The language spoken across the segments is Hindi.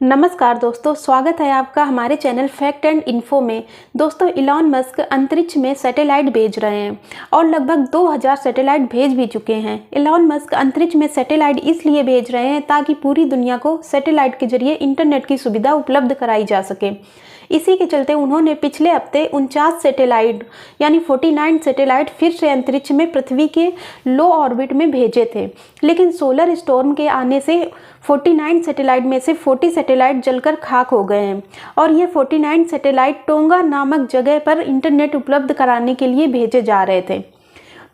नमस्कार दोस्तों, स्वागत है आपका हमारे चैनल फैक्ट एंड इन्फो में। दोस्तों, इलॉन मस्क अंतरिक्ष में सैटेलाइट भेज रहे हैं और लगभग 2000 सैटेलाइट भेज भी चुके हैं। इलॉन मस्क अंतरिक्ष में सैटेलाइट इसलिए भेज रहे हैं ताकि पूरी दुनिया को सैटेलाइट के जरिए इंटरनेट की सुविधा उपलब्ध कराई जा सके। इसी के चलते उन्होंने पिछले हफ्ते 49 सैटेलाइट यानी 49 सैटेलाइट फिर से अंतरिक्ष में पृथ्वी के लो ऑर्बिट में भेजे थे। लेकिन सोलर स्टॉर्म के आने से 49 सैटेलाइट में से 40 सैटेलाइट जलकर खाक हो गए हैं और ये 49 सैटेलाइट टोंगा नामक जगह पर इंटरनेट उपलब्ध कराने के लिए भेजे जा रहे थे।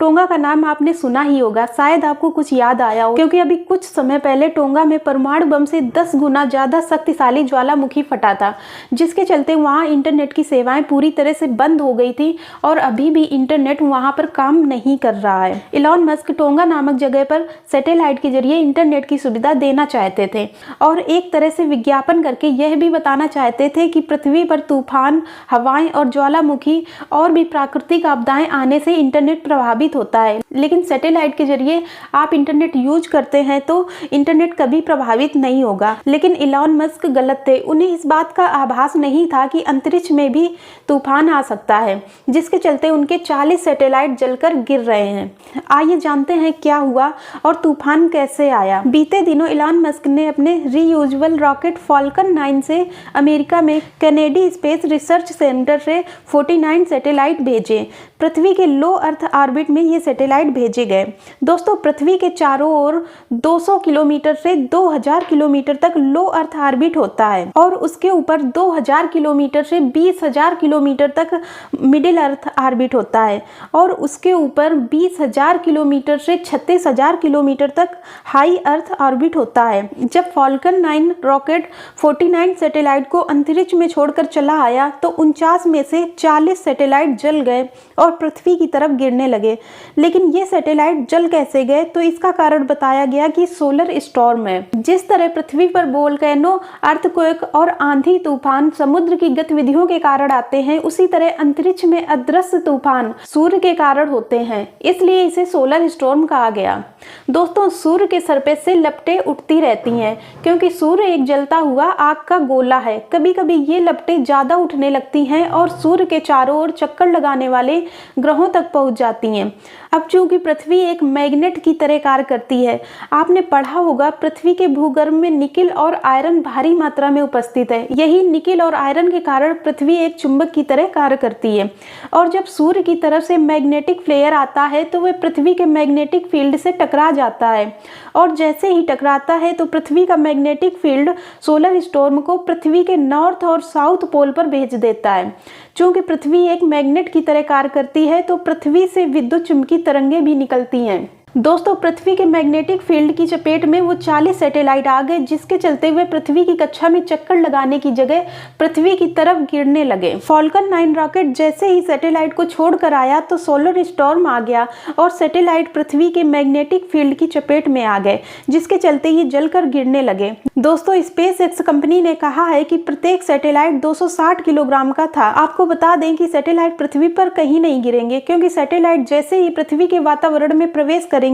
टोंगा का नाम आपने सुना ही होगा, शायद आपको कुछ याद आया हो, क्योंकि अभी कुछ समय पहले टोंगा में परमाणु बम से 10 गुना ज़्यादा शक्तिशाली ज्वालामुखी फटा था, जिसके चलते वहाँ इंटरनेट की सेवाएं पूरी तरह से बंद हो गई थी और अभी भी इंटरनेट वहाँ पर काम नहीं कर रहा है। इलॉन मस्क टोंगा नामक जगह पर सैटेलाइट के जरिए इंटरनेट की सुविधा देना चाहते थे और एक तरह से विज्ञापन करके यह भी बताना चाहते थे कि पृथ्वी पर तूफान, हवाएं और ज्वालामुखी और भी प्राकृतिक आपदाएं आने से इंटरनेट प्रभावित होता है। लेकिन सैटेलाइट के जरिए आप इंटरनेट यूज करते हैं तो इंटरनेट कभी प्रभावित नहीं होगा। लेकिन इलॉन मस्क गलत थे, उन्हें इस बात का आभास नहीं था कि अंतरिक्ष में भी तूफान आ सकता है, जिसके चलते उनके 40 सैटेलाइट जलकर गिर रहे हैं। आइए जानते हैं क्या हुआ और तूफान कैसे आया। बीते दिनों इलॉन मस्क ने अपने रीयूजेबल रॉकेट फॉल्कन 9 से अमेरिका में कैनेडी स्पेस रिसर्च सेंटर से 49 सैटेलाइट भेजे। पृथ्वी के लो अर्थ ऑर्बिट में ये सैटेलाइट भेजे गए। दोस्तों, पृथ्वी के चारों ओर 200 किलोमीटर से 2000 किलोमीटर तक लो अर्थ ऑर्बिट होता है और उसके ऊपर 2000 किलोमीटर से 20000 किलोमीटर तक मिडिल अर्थ ऑर्बिट होता है और उसके ऊपर 20000 किलोमीटर से 36000 किलोमीटर तक हाई अर्थ ऑर्बिट होता है। जब फॉल्कन 9 रॉकेट 49 सैटेलाइट को अंतरिक्ष में छोड़कर चला आया तो 49 में से 40 सैटेलाइट जल गए और पृथ्वी की तरफ गिरने लगे। लेकिन ये सैटेलाइट जल कैसे गए, तो इसका कारण बताया गया कि सोलर स्टॉर्म है। जिस तरह पृथ्वी पर वोल्केनो, अर्थक्वेक और आंधी तूफान समुद्र की गतिविधियों के कारण आते हैं, उसी तरह अंतरिक्ष में अदृश्य तूफान सूर्य के कारण होते हैं, इसलिए इसे सोलर स्टॉर्म कहा गया। दोस्तों, सूर्य के सरफेस से लपटें उठती रहती हैं क्योंकि सूर्य एक जलता हुआ आग का गोला है। कभी कभी ये लपटें ज्यादा उठने लगती हैं और सूर्य के चारों ओर चक्कर लगाने वाले ग्रहों तक पहुंच जाती हैं। अब चूंकि पृथ्वी एक मैग्नेट की तरह कार्य करती है, आपने पढ़ा होगा पृथ्वी के भूगर्भ में निकिल और आयरन भारी मात्रा में उपस्थित है। यही निकिल और आयरन के कारण पृथ्वी एक चुंबक की तरह कार्य करती है और जब सूर्य की तरफ से मैग्नेटिक फ्लेयर आता है तो वह पृथ्वी के मैग्नेटिक फील्ड से टकरा जाता है और जैसे ही टकराता है तो पृथ्वी का मैग्नेटिक फील्ड सोलर स्टॉर्म को पृथ्वी के नॉर्थ और साउथ पोल पर भेज देता है। चूंकि पृथ्वी एक मैग्नेट की तरह कार्य करती है तो पृथ्वी से विद्युत चुम्बकीय तरंगें भी निकलती हैं। दोस्तों, पृथ्वी के मैग्नेटिक फील्ड की चपेट में वो 40 सैटेलाइट आ गए, जिसके चलते वे पृथ्वी की कक्षा में चक्कर लगाने की जगह पृथ्वी की तरफ गिरने लगे। फॉल्कन 9 रॉकेट जैसे ही सैटेलाइट को छोड़कर आया तो सोलर स्टॉर्म आ गया और सैटेलाइट पृथ्वी के मैग्नेटिक फील्ड की चपेट में आ गए, जिसके चलते ये जलकर गिरने लगे। दोस्तों, स्पेस एक्स कंपनी ने कहा है कि प्रत्येक सैटेलाइट 260 किलोग्राम का था। आपको बता दें कि सैटेलाइट पृथ्वी पर कहीं नहीं गिरेंगे, क्योंकि सैटेलाइट जैसे ही पृथ्वी के वातावरण में प्रवेश करेंगे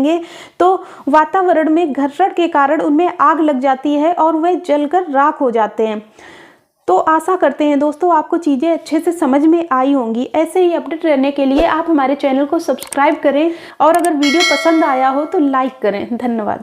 तो वातावरण में घर्षण के कारण उनमें आग लग जाती है और वे जलकर राख हो जाते हैं। तो आशा करते हैं दोस्तों आपको चीज़ें अच्छे से समझ में आई होंगी। ऐसे ही अपडेट रहने के लिए आप हमारे चैनल को सब्सक्राइब करें और अगर वीडियो पसंद आया हो तो लाइक करें। धन्यवाद।